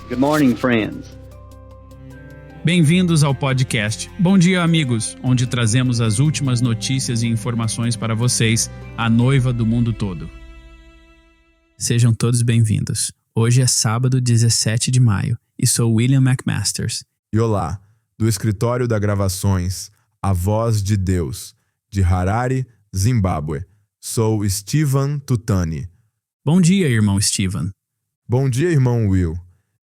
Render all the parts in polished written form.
Good morning, friends. Bem-vindos ao podcast. Bom dia, amigos, onde trazemos as últimas notícias e informações para vocês, a noiva do mundo todo. Sejam todos bem-vindos. Hoje é sábado, 17 de maio, e sou William McMasters. E olá, do escritório da gravações A Voz de Deus, de Harare, Zimbábue. Sou Steven Tutani. Bom dia, irmão Steven. Bom dia, irmão Will.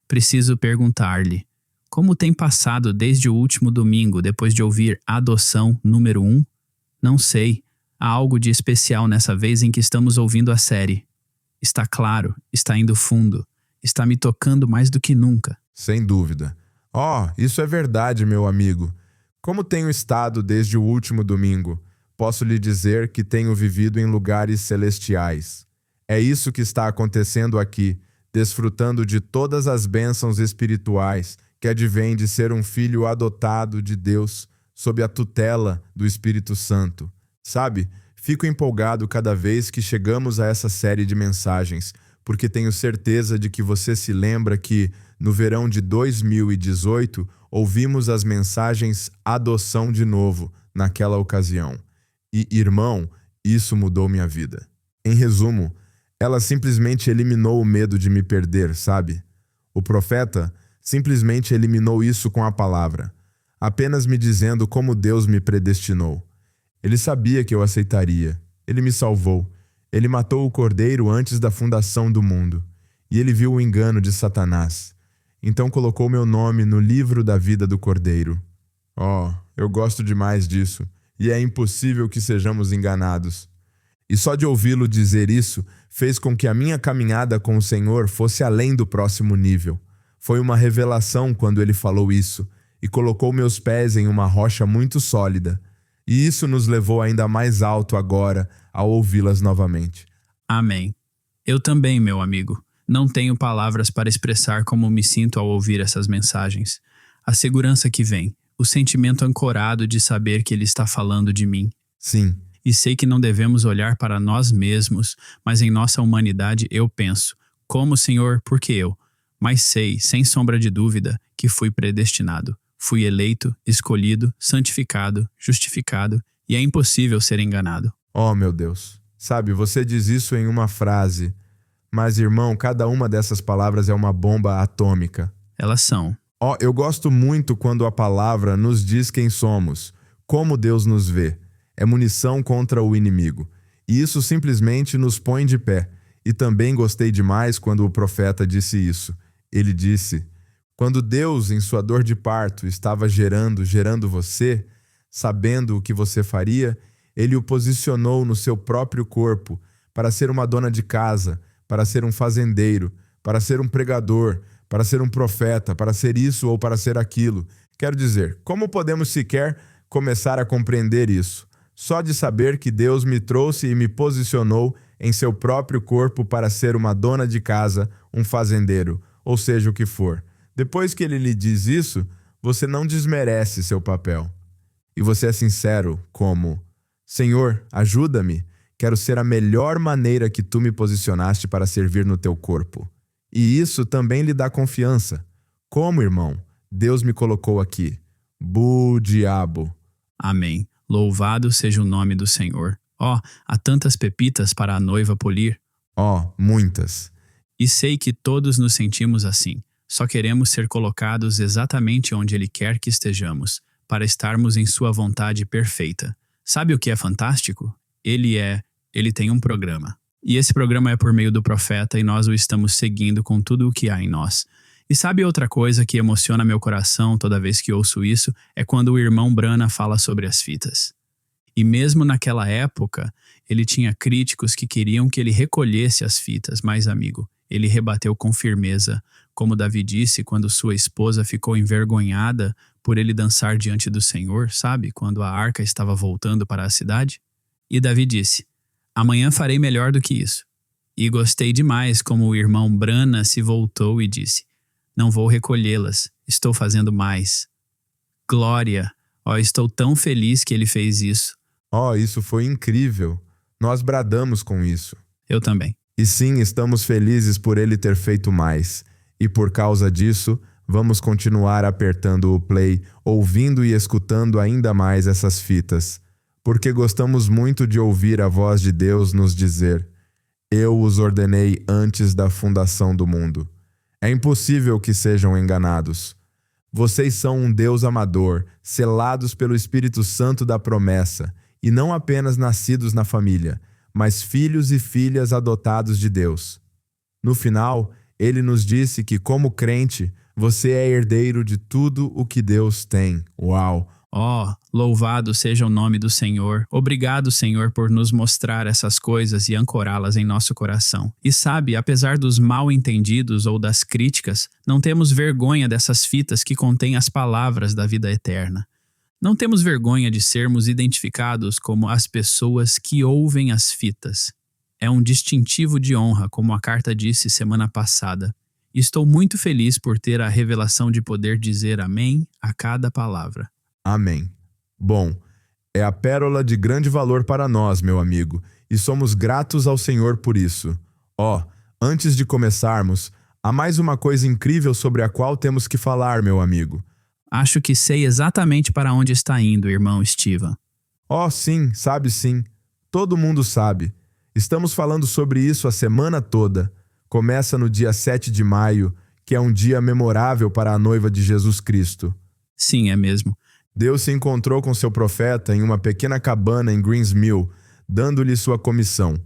Preciso perguntar-lhe, como tem passado desde o último domingo depois de ouvir Adoção número 1? Não sei, há algo de especial nessa vez em que estamos ouvindo a série. Está claro, está indo fundo, está me tocando mais do que nunca. Sem dúvida. Isso é verdade, meu amigo. Como tenho estado desde o último domingo, posso lhe dizer que tenho vivido em lugares celestiais. É isso que está acontecendo aqui, desfrutando de todas as bênçãos espirituais que advém de ser um filho adotado de Deus sob a tutela do Espírito Santo. Sabe, fico empolgado cada vez que chegamos a essa série de mensagens, porque tenho certeza de que você se lembra que, no verão de 2018, ouvimos as mensagens Adoção de novo naquela ocasião. E, irmão, isso mudou minha vida. Em resumo, ela simplesmente eliminou o medo de me perder, sabe? O profeta simplesmente eliminou isso com a palavra, apenas me dizendo como Deus me predestinou. Ele sabia que eu aceitaria. Ele me salvou. Ele matou o cordeiro antes da fundação do mundo. E ele viu o engano de Satanás. Então colocou meu nome no livro da vida do cordeiro. Eu gosto demais disso. E é impossível que sejamos enganados. E só de ouvi-lo dizer isso fez com que a minha caminhada com o Senhor fosse além do próximo nível. Foi uma revelação quando ele falou isso e colocou meus pés em uma rocha muito sólida. E isso nos levou ainda mais alto agora ao ouvi-las novamente. Amém. Eu também, meu amigo. Não tenho palavras para expressar como me sinto ao ouvir essas mensagens. A segurança que vem, o sentimento ancorado de saber que ele está falando de mim. Sim. E sei que não devemos olhar para nós mesmos, mas em nossa humanidade eu penso, como Senhor, por que eu? Mas sei, sem sombra de dúvida, que fui predestinado. Fui eleito, escolhido, santificado, justificado, e é impossível ser enganado. Meu Deus. Sabe, você diz isso em uma frase, mas, irmão, cada uma dessas palavras é uma bomba atômica. Elas são. Eu gosto muito quando a palavra nos diz quem somos, como Deus nos vê. É munição contra o inimigo. E isso simplesmente nos põe de pé. E também gostei demais quando o profeta disse isso. Ele disse: quando Deus, em sua dor de parto, estava gerando você, sabendo o que você faria, ele o posicionou no seu próprio corpo para ser uma dona de casa, para ser um fazendeiro, para ser um pregador, para ser um profeta, para ser isso ou para ser aquilo. Quero dizer, como podemos sequer começar a compreender isso? Só de saber que Deus me trouxe e me posicionou em seu próprio corpo para ser uma dona de casa, um fazendeiro, ou seja o que for. Depois que ele lhe diz isso, você não desmerece seu papel. E você é sincero, como: Senhor, ajuda-me, quero ser a melhor maneira que tu me posicionaste para servir no teu corpo. E isso também lhe dá confiança. Como, irmão? Deus me colocou aqui. Diabo. Amém. Louvado seja o nome do Senhor. Há tantas pepitas para a noiva polir. Muitas. E sei que todos nos sentimos assim. Só queremos ser colocados exatamente onde Ele quer que estejamos, para estarmos em sua vontade perfeita. Sabe o que é fantástico? Ele tem um programa. E esse programa é por meio do profeta e nós o estamos seguindo com tudo o que há em nós. E sabe outra coisa que emociona meu coração toda vez que ouço isso? É quando o irmão Brana fala sobre as fitas. E mesmo naquela época, ele tinha críticos que queriam que ele recolhesse as fitas, mas, amigo, ele rebateu com firmeza, como Davi disse quando sua esposa ficou envergonhada por ele dançar diante do Senhor, sabe? Quando a arca estava voltando para a cidade. E Davi disse: amanhã farei melhor do que isso. E gostei demais como o irmão Brana se voltou e disse: não vou recolhê-las, estou fazendo mais. Glória! Estou tão feliz que ele fez isso. Isso foi incrível. Nós bradamos com isso. Eu também. E sim, estamos felizes por ele ter feito mais. E por causa disso, vamos continuar apertando o play, ouvindo e escutando ainda mais essas fitas, porque gostamos muito de ouvir a voz de Deus nos dizer: Eu os ordenei antes da fundação do mundo. É impossível que sejam enganados. Vocês são um Deus amador, selados pelo Espírito Santo da promessa, e não apenas nascidos na família, mas filhos e filhas adotados de Deus. No final, ele nos disse que, como crente, você é herdeiro de tudo o que Deus tem. Uau! Oh, louvado seja o nome do Senhor. Obrigado, Senhor, por nos mostrar essas coisas e ancorá-las em nosso coração. E sabe, apesar dos mal-entendidos ou das críticas, não temos vergonha dessas fitas que contêm as palavras da vida eterna. Não temos vergonha de sermos identificados como as pessoas que ouvem as fitas. É um distintivo de honra, como a carta disse semana passada. Estou muito feliz por ter a revelação de poder dizer amém a cada palavra. Amém. Bom, é a pérola de grande valor para nós, meu amigo, e somos gratos ao Senhor por isso. Antes de começarmos, há mais uma coisa incrível sobre a qual temos que falar, meu amigo. Acho que sei exatamente para onde está indo, irmão Steven. Sim, sabe sim. Todo mundo sabe. Estamos falando sobre isso a semana toda. Começa no dia 7 de maio, que é um dia memorável para a noiva de Jesus Cristo. Sim, é mesmo. Deus se encontrou com seu profeta em uma pequena cabana em Greens Mill, dando-lhe sua comissão.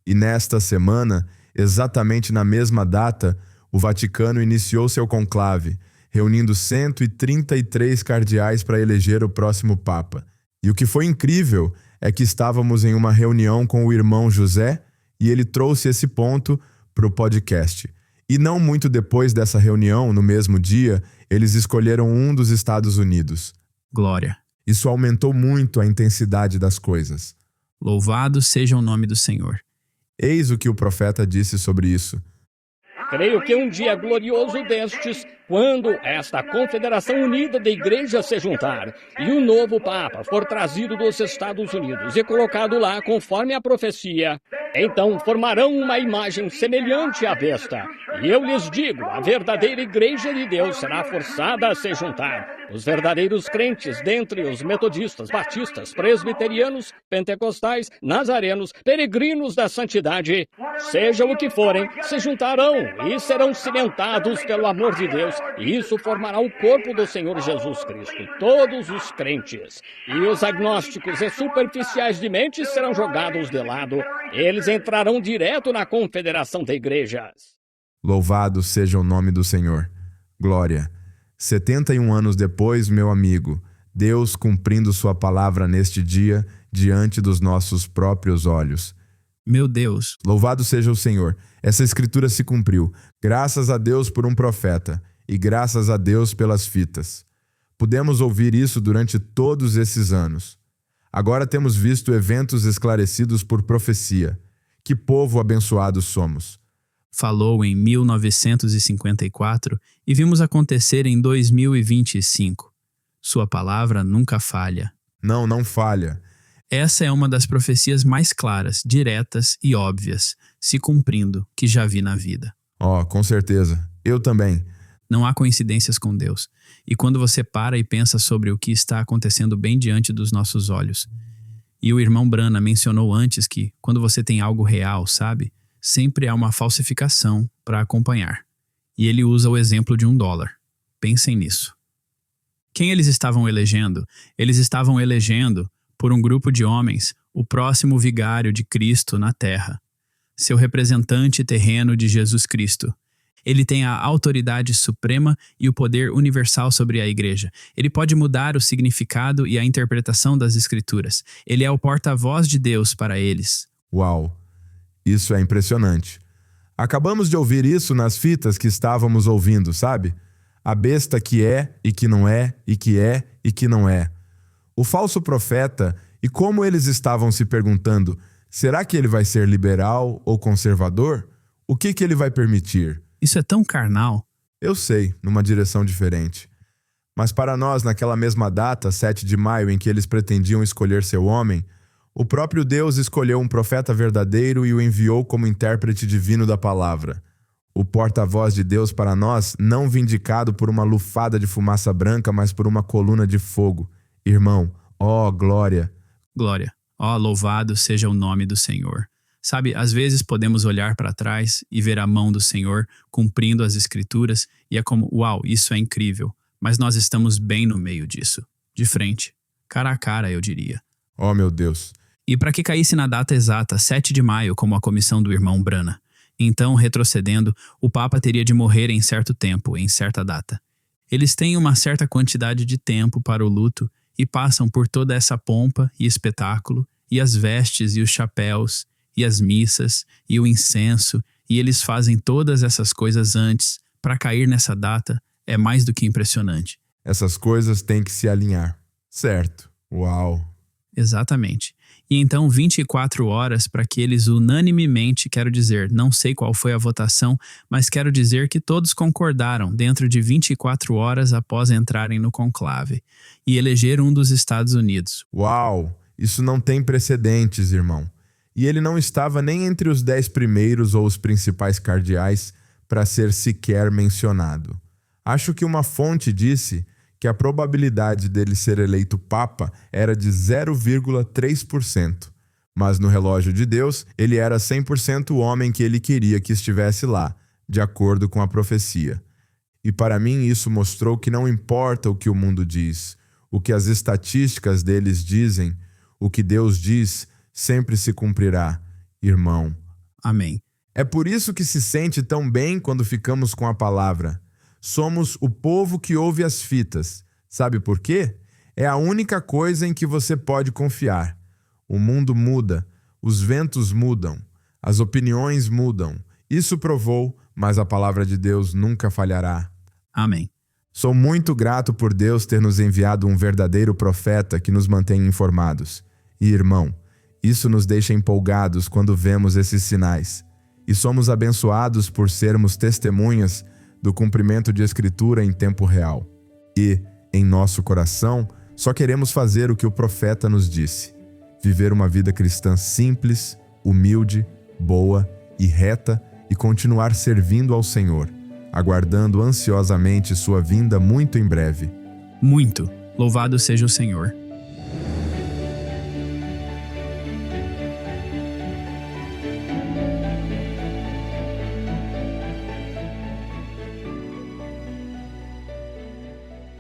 E nesta semana, exatamente na mesma data, o Vaticano iniciou seu conclave, reunindo 133 cardeais para eleger o próximo Papa. E o que foi incrível é que estávamos em uma reunião com o irmão José e ele trouxe esse ponto para o podcast. E não muito depois dessa reunião, no mesmo dia, eles escolheram um dos Estados Unidos. Glória. Isso aumentou muito a intensidade das coisas. Louvado seja o nome do Senhor. Eis o que o profeta disse sobre isso. Creio que um dia glorioso destes, quando esta Confederação Unida de Igrejas se juntar e um novo Papa for trazido dos Estados Unidos e colocado lá conforme a profecia, então formarão uma imagem semelhante à besta. E eu lhes digo, a verdadeira Igreja de Deus será forçada a se juntar. Os verdadeiros crentes dentre os metodistas, batistas, presbiterianos, pentecostais, nazarenos, peregrinos da santidade, sejam o que forem, se juntarão e serão cimentados pelo amor de Deus, e isso formará o corpo do Senhor Jesus Cristo. Todos os crentes e os agnósticos e superficiais de mente serão jogados de lado. Eles entrarão direto na confederação de igrejas. Louvado seja o nome do Senhor. Glória. 71 anos depois, meu amigo, Deus cumprindo sua palavra neste dia diante dos nossos próprios olhos. Meu Deus. Louvado seja o Senhor. Essa escritura se cumpriu. Graças a Deus por um profeta e graças a Deus pelas fitas. Pudemos ouvir isso durante todos esses anos. Agora temos visto eventos esclarecidos por profecia. Que povo abençoado somos. Falou em 1954 e vimos acontecer em 2025. Sua palavra nunca falha. Não falha. Essa é uma das profecias mais claras, diretas e óbvias, se cumprindo, que já vi na vida. Com certeza. Eu também. Não há coincidências com Deus. E quando você para e pensa sobre o que está acontecendo bem diante dos nossos olhos. E o irmão Brana mencionou antes que, quando você tem algo real, sabe? Sempre há uma falsificação para acompanhar. E ele usa o exemplo de $1. Pensem nisso. Quem eles estavam elegendo? Eles estavam elegendo, por um grupo de homens, o próximo vigário de Cristo na terra. Seu representante terreno de Jesus Cristo. Ele tem a autoridade suprema e o poder universal sobre a igreja. Ele pode mudar o significado e a interpretação das escrituras. Ele é o porta-voz de Deus para eles. Uau! Isso é impressionante. Acabamos de ouvir isso nas fitas que estávamos ouvindo, sabe? A besta que é e que não é, e que é e que não é. O falso profeta, e como eles estavam se perguntando, será que ele vai ser liberal ou conservador? O que ele vai permitir? Isso é tão carnal. Eu sei, numa direção diferente. Mas para nós, naquela mesma data, 7 de maio, em que eles pretendiam escolher seu homem, o próprio Deus escolheu um profeta verdadeiro e o enviou como intérprete divino da palavra. o porta-voz de Deus para nós, não vindicado por uma lufada de fumaça branca, mas por uma coluna de fogo. Irmão, ó glória! Glória. Ó, louvado seja o nome do Senhor. Sabe, às vezes podemos olhar para trás e ver a mão do Senhor cumprindo as Escrituras e é como, uau, isso é incrível. Mas nós estamos bem no meio disso. De frente. Cara a cara, eu diria. Ó meu Deus! E para que caísse na data exata, 7 de maio, como a comissão do irmão Brana. Então, retrocedendo, o Papa teria de morrer em certo tempo, em certa data. Eles têm uma certa quantidade de tempo para o luto e passam por toda essa pompa e espetáculo, e as vestes e os chapéus, e as missas, e o incenso, e eles fazem todas essas coisas antes, para cair nessa data, é mais do que impressionante. Essas coisas têm que se alinhar. Certo. Uau! Exatamente. E então 24 horas para que eles unanimemente, quero dizer, não sei qual foi a votação, mas quero dizer que todos concordaram dentro de 24 horas após entrarem no conclave e eleger um dos Estados Unidos. Uau! Isso não tem precedentes, irmão. E ele não estava nem entre os 10 primeiros ou os principais cardeais para ser sequer mencionado. Acho que uma fonte disse que a probabilidade dele ser eleito papa era de 0,3%, mas no relógio de Deus, ele era 100% o homem que ele queria que estivesse lá, de acordo com a profecia. E para mim isso mostrou que não importa o que o mundo diz, o que as estatísticas deles dizem, o que Deus diz sempre se cumprirá, irmão. Amém. É por isso que se sente tão bem quando ficamos com a palavra. Somos o povo que ouve as fitas. Sabe por quê? É a única coisa em que você pode confiar. O mundo muda, os ventos mudam, as opiniões mudam. Isso provou, mas a palavra de Deus nunca falhará. Amém. Sou muito grato por Deus ter nos enviado um verdadeiro profeta que nos mantém informados. E, irmão, isso nos deixa empolgados quando vemos esses sinais. E somos abençoados por sermos testemunhas do cumprimento de Escritura em tempo real. E, em nosso coração, só queremos fazer o que o profeta nos disse: viver uma vida cristã simples, humilde, boa e reta e continuar servindo ao Senhor, aguardando ansiosamente sua vinda muito em breve. Muito. Louvado seja o Senhor.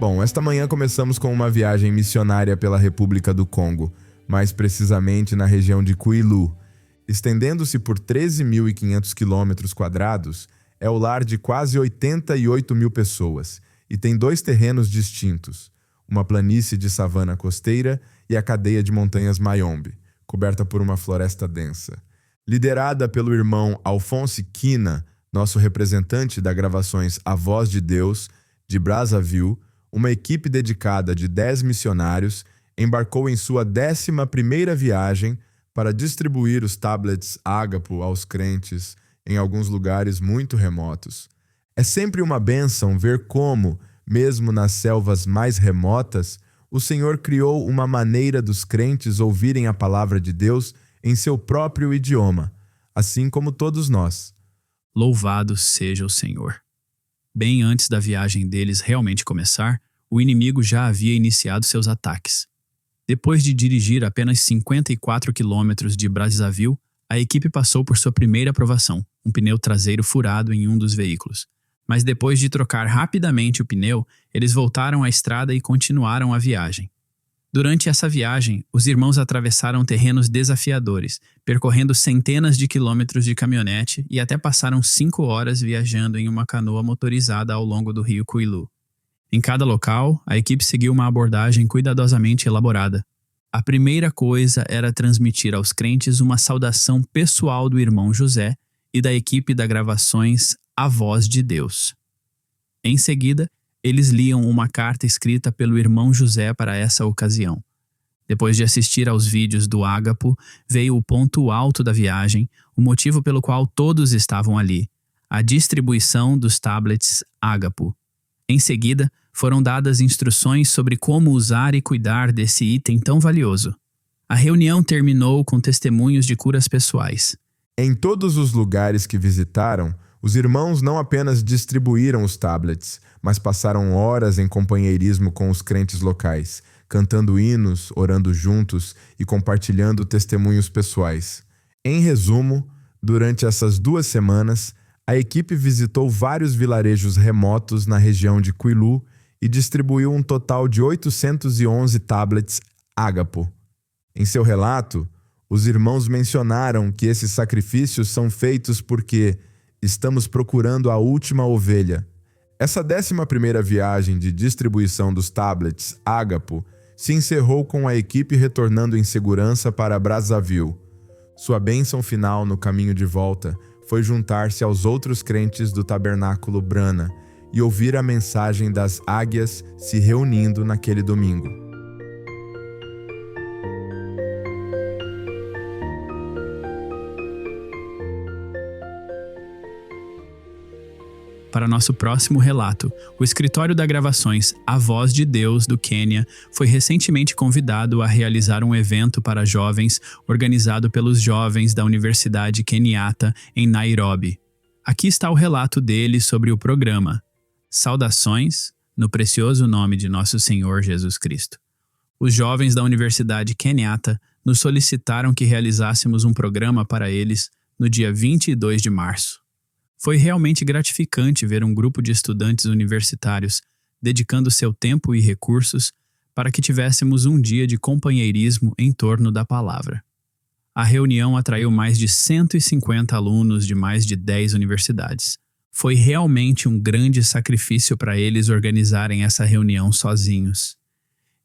Bom, esta manhã começamos com uma viagem missionária pela República do Congo, mais precisamente na região de Kwilu. Estendendo-se por 13.500 km², é o lar de quase 88 mil pessoas e tem 2 terrenos distintos, uma planície de savana costeira e a cadeia de montanhas Mayombe, coberta por uma floresta densa. Liderada pelo irmão Alphonse Kina, nosso representante da gravações A Voz de Deus, de Brazzaville, uma equipe dedicada de 10 missionários embarcou em sua 11ª viagem para distribuir os tablets Ágapo aos crentes em alguns lugares muito remotos. É sempre uma bênção ver como, mesmo nas selvas mais remotas, o Senhor criou uma maneira dos crentes ouvirem a palavra de Deus em seu próprio idioma, assim como todos nós. Louvado seja o Senhor. Bem antes da viagem deles realmente começar, o inimigo já havia iniciado seus ataques. Depois de dirigir apenas 54 quilômetros de Brazzaville, a equipe passou por sua primeira provação, um pneu traseiro furado em um dos veículos. Mas depois de trocar rapidamente o pneu, eles voltaram à estrada e continuaram a viagem. Durante essa viagem, os irmãos atravessaram terrenos desafiadores, percorrendo centenas de quilômetros de caminhonete e até passaram 5 horas viajando em uma canoa motorizada ao longo do rio Kwilu. Em cada local, a equipe seguiu uma abordagem cuidadosamente elaborada. A primeira coisa era transmitir aos crentes uma saudação pessoal do irmão José e da equipe da gravações A Voz de Deus. Em seguida, eles liam uma carta escrita pelo irmão José para essa ocasião. Depois de assistir aos vídeos do Ágapo, veio o ponto alto da viagem, o motivo pelo qual todos estavam ali: a distribuição dos tablets Ágapo. Em seguida, foram dadas instruções sobre como usar e cuidar desse item tão valioso. A reunião terminou com testemunhos de curas pessoais. Em todos os lugares que visitaram, Os irmãos não apenas distribuíram os tablets, mas passaram horas em companheirismo com os crentes locais, cantando hinos, orando juntos e compartilhando testemunhos pessoais. Em resumo, durante essas 2 semanas, a equipe visitou vários vilarejos remotos na região de Quilu e distribuiu um total de 811 tablets Ágapo. Em seu relato, os irmãos mencionaram que esses sacrifícios são feitos porque estamos procurando a última ovelha. Essa 11ª viagem de distribuição dos tablets Ágapo se encerrou com a equipe retornando em segurança para Brazzaville. Sua bênção final no caminho de volta foi juntar-se aos outros crentes do Tabernáculo Brana e ouvir a mensagem das águias se reunindo naquele domingo. Para nosso próximo relato, o escritório da gravações A Voz de Deus do Quênia foi recentemente convidado a realizar um evento para jovens organizado pelos jovens da Universidade Kenyatta em Nairobi. Aqui está o relato deles sobre o programa. Saudações, no precioso nome de nosso Senhor Jesus Cristo. Os jovens da Universidade Kenyatta nos solicitaram que realizássemos um programa para eles no dia 22 de março. Foi realmente gratificante ver um grupo de estudantes universitários dedicando seu tempo e recursos para que tivéssemos um dia de companheirismo em torno da palavra. A reunião atraiu mais de 150 alunos de mais de 10 universidades. Foi realmente um grande sacrifício para eles organizarem essa reunião sozinhos.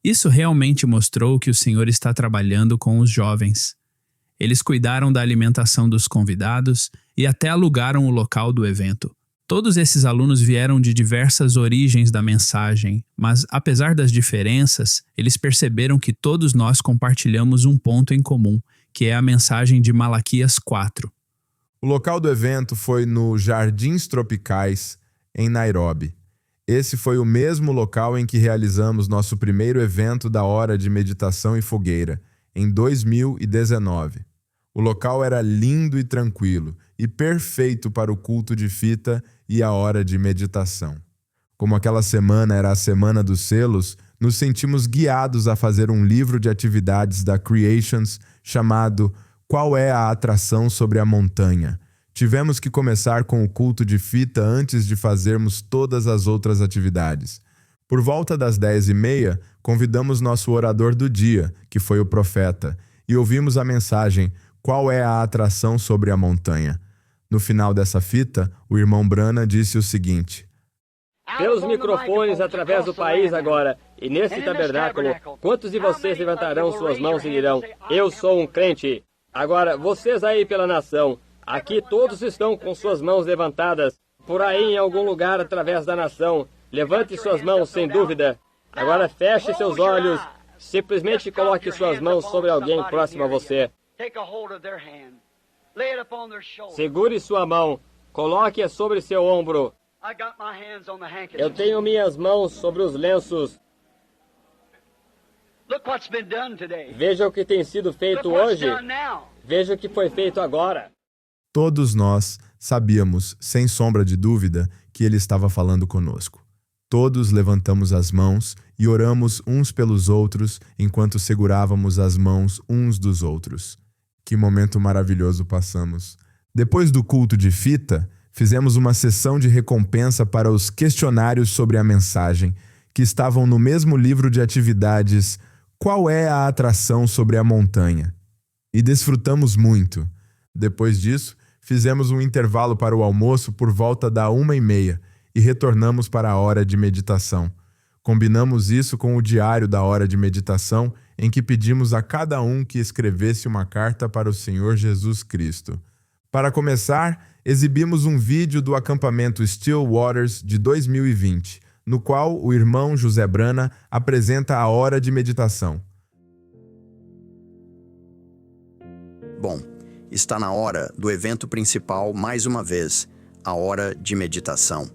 Isso realmente mostrou que o Senhor está trabalhando com os jovens. Eles cuidaram da alimentação dos convidados e até alugaram o local do evento. Todos esses alunos vieram de diversas origens da mensagem, mas apesar das diferenças, eles perceberam que todos nós compartilhamos um ponto em comum, que é a mensagem de Malaquias 4. O local do evento foi no Jardins Tropicais, em Nairobi. Esse foi o mesmo local em que realizamos nosso primeiro evento da Hora de Meditação e Fogueira, em 2019. O local era lindo e tranquilo, e perfeito para o culto de fita e a hora de meditação. Como aquela semana era a Semana dos Selos, nos sentimos guiados a fazer um livro de atividades da Creations chamado Qual é a Atração sobre a Montanha? Tivemos que começar com o culto de fita antes de fazermos todas as outras atividades. Por volta das 10h30, convidamos nosso orador do dia, que foi o profeta, e ouvimos a mensagem Qual é a atração sobre a montanha? No final dessa fita, o irmão Brana disse o seguinte: Pelos microfones através do país agora, e nesse tabernáculo, quantos de vocês levantarão suas mãos e dirão, eu sou um crente? Agora, vocês aí pela nação, aqui todos estão com suas mãos levantadas, por aí em algum lugar através da nação, levante suas mãos sem dúvida. Agora feche seus olhos, simplesmente coloque suas mãos sobre alguém próximo a você. Segure sua mão, coloque-a sobre seu ombro. Eu tenho minhas mãos sobre os lenços. Veja o que tem sido feito hoje. Veja o que foi feito agora. Todos nós sabíamos, sem sombra de dúvida, que ele estava falando conosco. Todos levantamos as mãos e oramos uns pelos outros enquanto segurávamos as mãos uns dos outros. Que momento maravilhoso passamos. Depois do culto de fita, fizemos uma sessão de recompensa para os questionários sobre a mensagem, que estavam no mesmo livro de atividades Qual é a atração sobre a montanha? E desfrutamos muito. Depois disso, fizemos um intervalo para o almoço por volta da 1h30 e retornamos para a hora de meditação. Combinamos isso com o diário da hora de meditação, em que pedimos a cada um que escrevesse uma carta para o Senhor Jesus Cristo. Para começar, exibimos um vídeo do acampamento Still Waters de 2020, no qual o irmão José Brana apresenta a hora de meditação. Bom, está na hora do evento principal mais uma vez, a hora de meditação.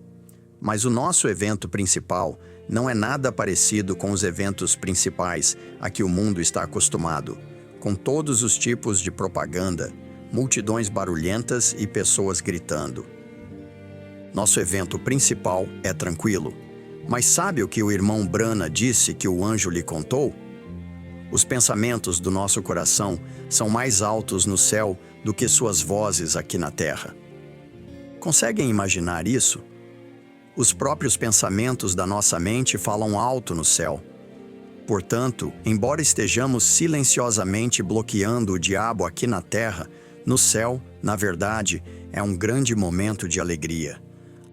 Mas o nosso evento principal não é nada parecido com os eventos principais a que o mundo está acostumado, com todos os tipos de propaganda, multidões barulhentas e pessoas gritando. Nosso evento principal é tranquilo. Mas sabe o que o irmão Brana disse que o anjo lhe contou? Os pensamentos do nosso coração são mais altos no céu do que suas vozes aqui na terra. Conseguem imaginar isso? Os próprios pensamentos da nossa mente falam alto no céu. Portanto, embora estejamos silenciosamente bloqueando o diabo aqui na terra, no céu, na verdade, é um grande momento de alegria.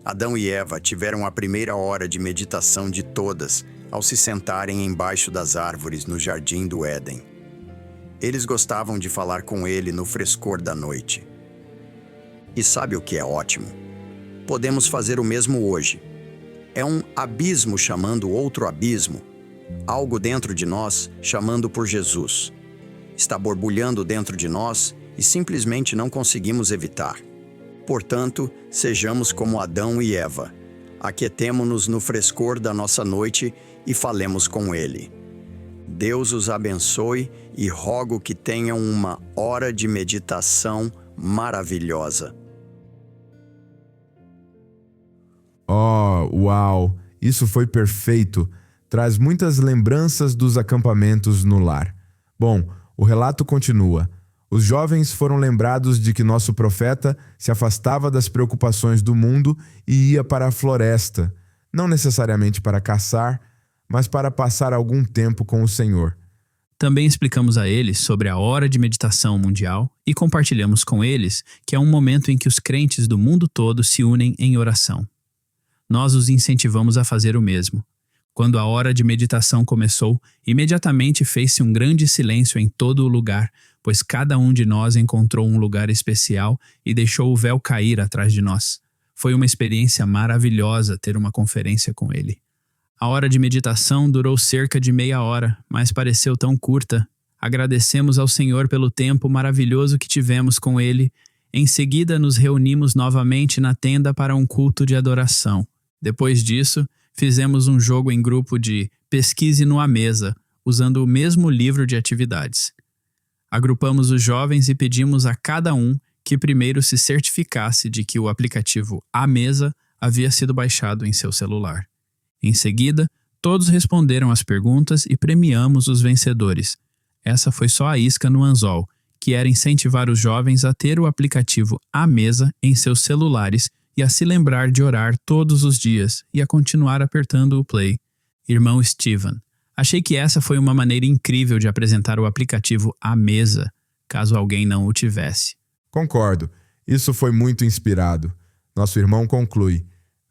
Adão e Eva tiveram a primeira hora de meditação de todas ao se sentarem embaixo das árvores no jardim do Éden. Eles gostavam de falar com ele no frescor da noite. E sabe o que é ótimo? Podemos fazer o mesmo hoje. É um abismo chamando outro abismo. Algo dentro de nós chamando por Jesus. Está borbulhando dentro de nós e simplesmente não conseguimos evitar. Portanto, sejamos como Adão e Eva. Aquietemo-nos no frescor da nossa noite e falemos com Ele. Deus os abençoe e rogo que tenham uma hora de meditação maravilhosa. Oh, uau! Isso foi perfeito! Traz muitas lembranças dos acampamentos no lar. Bom, o relato continua. Os jovens foram lembrados de que nosso profeta se afastava das preocupações do mundo e ia para a floresta, não necessariamente para caçar, mas para passar algum tempo com o Senhor. Também explicamos a eles sobre a hora de meditação mundial e compartilhamos com eles que é um momento em que os crentes do mundo todo se unem em oração. Nós os incentivamos a fazer o mesmo. Quando a hora de meditação começou, imediatamente fez-se um grande silêncio em todo o lugar, pois cada um de nós encontrou um lugar especial e deixou o véu cair atrás de nós. Foi uma experiência maravilhosa ter uma conferência com ele. A hora de meditação durou cerca de meia hora, mas pareceu tão curta. Agradecemos ao Senhor pelo tempo maravilhoso que tivemos com ele. Em seguida, nos reunimos novamente na tenda para um culto de adoração. Depois disso, fizemos um jogo em grupo de pesquise no à mesa, usando o mesmo livro de atividades. Agrupamos os jovens e pedimos a cada um que primeiro se certificasse de que o aplicativo à mesa havia sido baixado em seu celular. Em seguida, todos responderam às perguntas e premiamos os vencedores. Essa foi só a isca no anzol, que era incentivar os jovens a ter o aplicativo à mesa em seus celulares e a se lembrar de orar todos os dias e a continuar apertando o play. Irmão Steven, achei que essa foi uma maneira incrível de apresentar o aplicativo à mesa, caso alguém não o tivesse. Concordo. Isso foi muito inspirado. Nosso irmão conclui.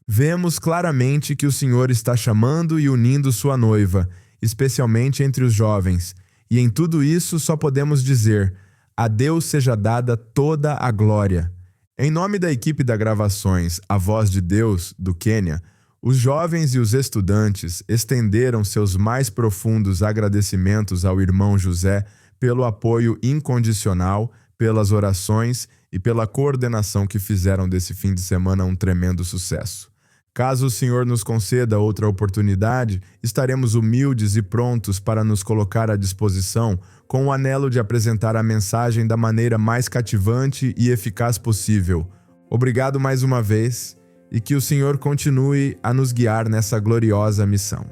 Vemos claramente que o Senhor está chamando e unindo sua noiva, especialmente entre os jovens. E em tudo isso só podemos dizer, a Deus seja dada toda a glória. Em nome da equipe da Gravações A Voz de Deus, do Quênia, os jovens e os estudantes estenderam seus mais profundos agradecimentos ao irmão José pelo apoio incondicional, pelas orações e pela coordenação que fizeram desse fim de semana um tremendo sucesso. Caso o Senhor nos conceda outra oportunidade, estaremos humildes e prontos para nos colocar à disposição com o anelo de apresentar a mensagem da maneira mais cativante e eficaz possível. Obrigado mais uma vez e que o Senhor continue a nos guiar nessa gloriosa missão.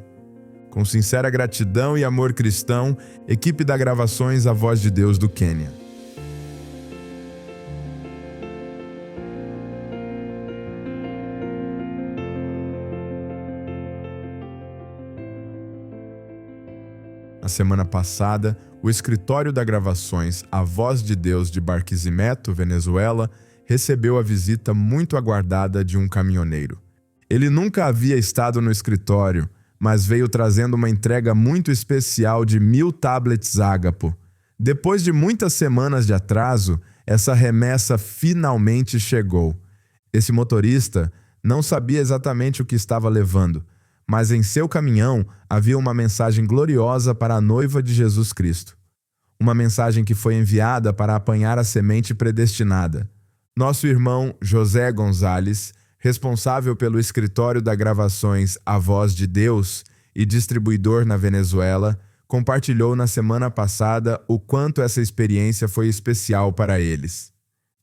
Com sincera gratidão e amor cristão, equipe da Gravações A Voz de Deus do Quênia. Na semana passada, o escritório da Gravações A Voz de Deus de Barquisimeto, Venezuela, recebeu a visita muito aguardada de um caminhoneiro. Ele nunca havia estado no escritório, mas veio trazendo uma entrega muito especial de 1000 tablets Ágapo. Depois de muitas semanas de atraso, essa remessa finalmente chegou. Esse motorista não sabia exatamente o que estava levando, mas em seu caminhão havia uma mensagem gloriosa para a noiva de Jesus Cristo. Uma mensagem que foi enviada para apanhar a semente predestinada. Nosso irmão José Gonzalez, responsável pelo escritório da Gravações A Voz de Deus e distribuidor na Venezuela, compartilhou na semana passada o quanto essa experiência foi especial para eles.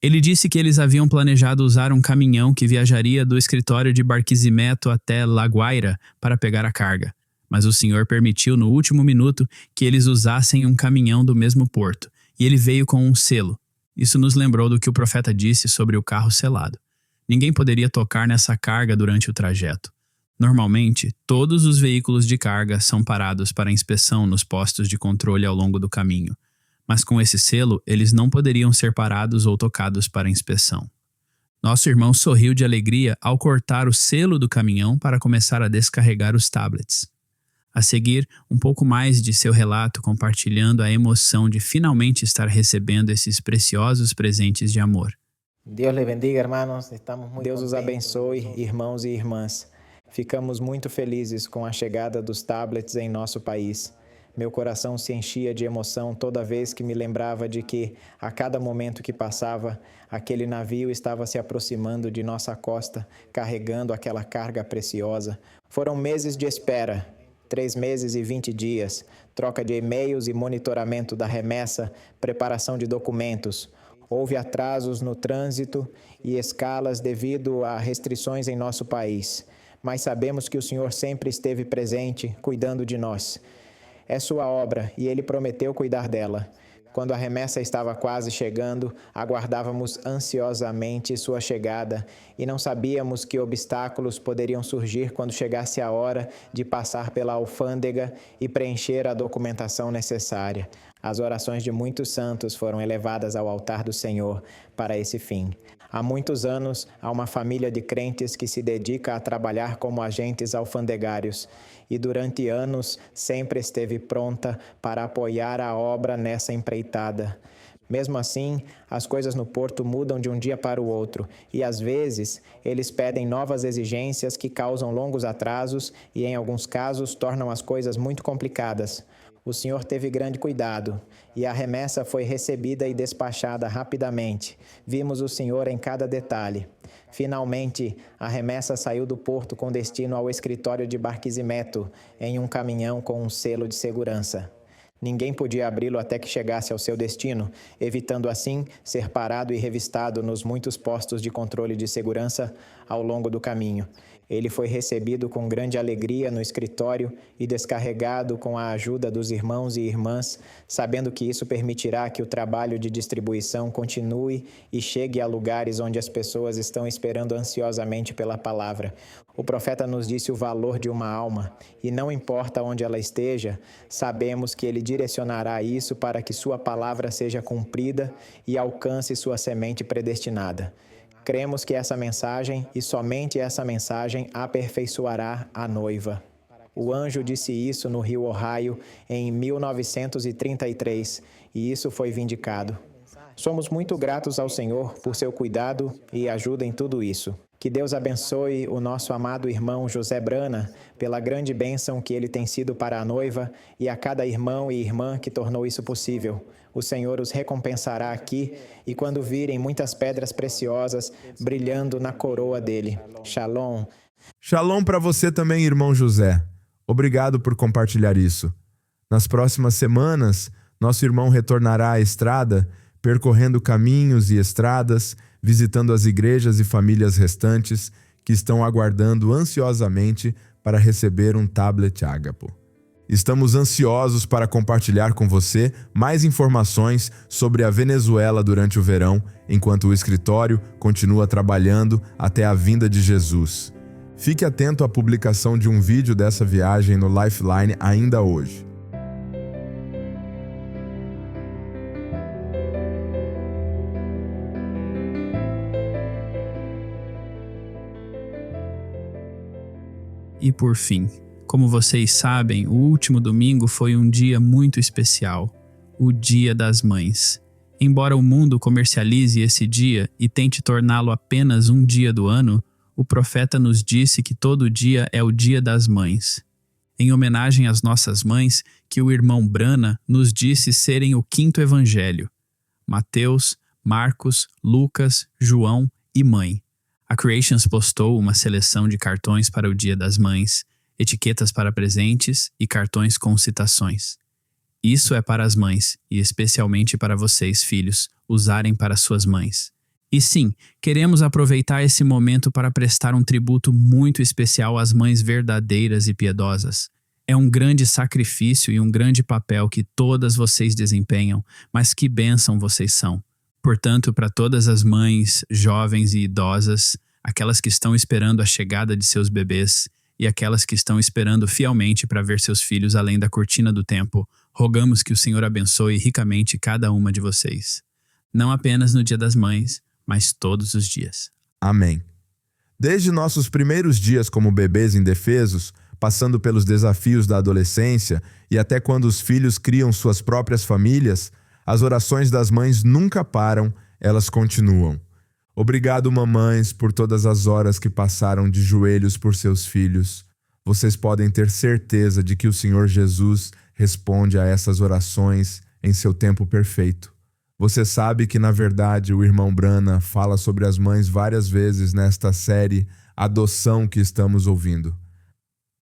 Ele disse que eles haviam planejado usar um caminhão que viajaria do escritório de Barquisimeto até La Guaira para pegar a carga, mas o senhor permitiu no último minuto que eles usassem um caminhão do mesmo porto, e ele veio com um selo. Isso nos lembrou do que o profeta disse sobre o carro selado. Ninguém poderia tocar nessa carga durante o trajeto. Normalmente, todos os veículos de carga são parados para inspeção nos postos de controle ao longo do caminho, mas com esse selo, eles não poderiam ser parados ou tocados para inspeção. Nosso irmão sorriu de alegria ao cortar o selo do caminhão para começar a descarregar os tablets. A seguir, um pouco mais de seu relato compartilhando a emoção de finalmente estar recebendo esses preciosos presentes de amor. Deus les bendiga, hermanos. Deus os abençoe, irmãos e irmãs. Ficamos muito felizes com a chegada dos tablets em nosso país. Meu coração se enchia de emoção toda vez que me lembrava de que, a cada momento que passava, aquele navio estava se aproximando de nossa costa, carregando aquela carga preciosa. Foram meses de espera, 3 meses e 20 dias, troca de e-mails e monitoramento da remessa, preparação de documentos. Houve atrasos no trânsito e escalas devido a restrições em nosso país. Mas sabemos que o Senhor sempre esteve presente, cuidando de nós. É sua obra e Ele prometeu cuidar dela. Quando a remessa estava quase chegando, aguardávamos ansiosamente sua chegada e não sabíamos que obstáculos poderiam surgir quando chegasse a hora de passar pela alfândega e preencher a documentação necessária. As orações de muitos santos foram elevadas ao altar do Senhor para esse fim. Há muitos anos, há uma família de crentes que se dedica a trabalhar como agentes alfandegários e durante anos sempre esteve pronta para apoiar a obra nessa empreitada. Mesmo assim, as coisas no porto mudam de um dia para o outro e, às vezes, eles pedem novas exigências que causam longos atrasos e, em alguns casos, tornam as coisas muito complicadas. O Senhor teve grande cuidado e a remessa foi recebida e despachada rapidamente. Vimos o Senhor em cada detalhe. Finalmente, a remessa saiu do porto com destino ao escritório de Barquisimeto, em um caminhão com um selo de segurança. Ninguém podia abri-lo até que chegasse ao seu destino, evitando assim ser parado e revistado nos muitos postos de controle de segurança ao longo do caminho. Ele foi recebido com grande alegria no escritório e descarregado com a ajuda dos irmãos e irmãs, sabendo que isso permitirá que o trabalho de distribuição continue e chegue a lugares onde as pessoas estão esperando ansiosamente pela palavra. O profeta nos disse o valor de uma alma, e não importa onde ela esteja, sabemos que ele direcionará isso para que sua palavra seja cumprida e alcance sua semente predestinada. Cremos que essa mensagem, e somente essa mensagem, aperfeiçoará a noiva. O anjo disse isso no rio Ohio em 1933, e isso foi vindicado. Somos muito gratos ao Senhor por seu cuidado e ajuda em tudo isso. Que Deus abençoe o nosso amado irmão José Brana pela grande bênção que ele tem sido para a noiva e a cada irmão e irmã que tornou isso possível. O Senhor os recompensará aqui e quando virem muitas pedras preciosas brilhando na coroa dele. Shalom. Shalom para você também, irmão José. Obrigado por compartilhar isso. Nas próximas semanas, nosso irmão retornará à estrada, percorrendo caminhos e estradas, visitando as igrejas e famílias restantes que estão aguardando ansiosamente para receber um tablet Ágapo. Estamos ansiosos para compartilhar com você mais informações sobre a Venezuela durante o verão, enquanto o escritório continua trabalhando até a vinda de Jesus. Fique atento à publicação de um vídeo dessa viagem no Lifeline ainda hoje. E por fim, como vocês sabem, o último domingo foi um dia muito especial, o Dia das Mães. Embora o mundo comercialize esse dia e tente torná-lo apenas um dia do ano, o profeta nos disse que todo dia é o Dia das Mães. Em homenagem às nossas mães, que o irmão Brana nos disse serem o 5º evangelho: Mateus, Marcos, Lucas, João e Mãe. A Creations postou uma seleção de cartões para o Dia das Mães, etiquetas para presentes e cartões com citações. Isso é para as mães, e especialmente para vocês, filhos, usarem para suas mães. E sim, queremos aproveitar esse momento para prestar um tributo muito especial às mães verdadeiras e piedosas. É um grande sacrifício e um grande papel que todas vocês desempenham, mas que bênção vocês são. Portanto, para todas as mães, jovens e idosas, aquelas que estão esperando a chegada de seus bebês e aquelas que estão esperando fielmente para ver seus filhos além da cortina do tempo, rogamos que o Senhor abençoe ricamente cada uma de vocês. Não apenas no Dia das Mães, mas todos os dias. Amém. Desde nossos primeiros dias como bebês indefesos, passando pelos desafios da adolescência e até quando os filhos criam suas próprias famílias, as orações das mães nunca param, elas continuam. Obrigado, mamães, por todas as horas que passaram de joelhos por seus filhos. Vocês podem ter certeza de que o Senhor Jesus responde a essas orações em seu tempo perfeito. Você sabe que, na verdade, o irmão Brana fala sobre as mães várias vezes nesta série Adoção que estamos ouvindo.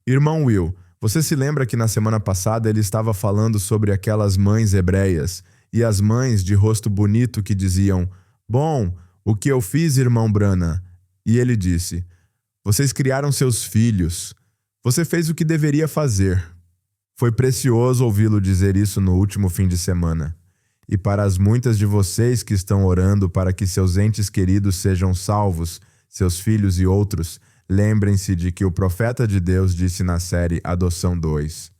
Irmão Will, você se lembra que na semana passada ele estava falando sobre aquelas mães hebreias e as mães de rosto bonito que diziam: "Bom, o que eu fiz, irmão Brana?" E ele disse: "Vocês criaram seus filhos. Você fez o que deveria fazer." Foi precioso ouvi-lo dizer isso no último fim de semana. E para as muitas de vocês que estão orando para que seus entes queridos sejam salvos, seus filhos e outros, lembrem-se de que o profeta de Deus disse na série Adoção 2.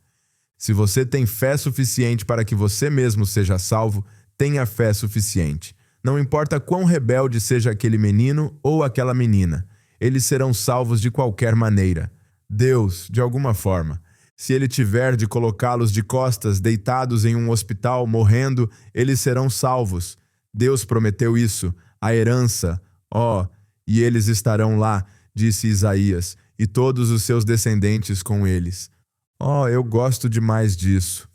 Se você tem fé suficiente para que você mesmo seja salvo, tenha fé suficiente. Não importa quão rebelde seja aquele menino ou aquela menina, eles serão salvos de qualquer maneira. Deus, de alguma forma, se ele tiver de colocá-los de costas, deitados em um hospital, morrendo, eles serão salvos. Deus prometeu isso, a herança. E eles estarão lá, disse Isaías, e todos os seus descendentes com eles. Eu gosto demais disso.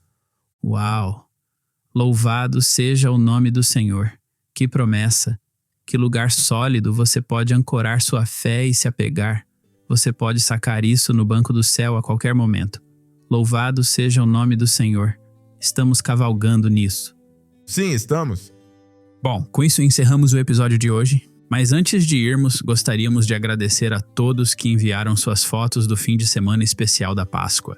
Uau! Louvado seja o nome do Senhor. Que promessa! Que lugar sólido você pode ancorar sua fé e se apegar. Você pode sacar isso no banco do céu a qualquer momento. Louvado seja o nome do Senhor. Estamos cavalgando nisso. Sim, estamos. Bom, com isso encerramos o episódio de hoje. Mas antes de irmos, gostaríamos de agradecer a todos que enviaram suas fotos do fim de semana especial da Páscoa.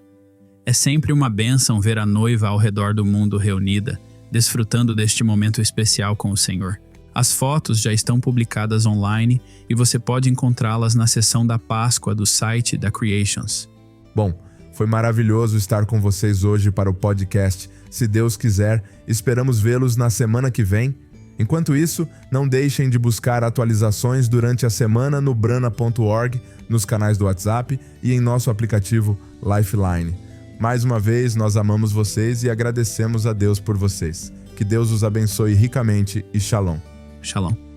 É sempre uma bênção ver a noiva ao redor do mundo reunida, desfrutando deste momento especial com o Senhor. As fotos já estão publicadas online e você pode encontrá-las na seção da Páscoa do site da Creations. Bom, foi maravilhoso estar com vocês hoje para o podcast. Se Deus quiser, esperamos vê-los na semana que vem. Enquanto isso, não deixem de buscar atualizações durante a semana no brana.org, nos canais do WhatsApp e em nosso aplicativo Lifeline. Mais uma vez, nós amamos vocês e agradecemos a Deus por vocês. Que Deus os abençoe ricamente e Shalom. Shalom.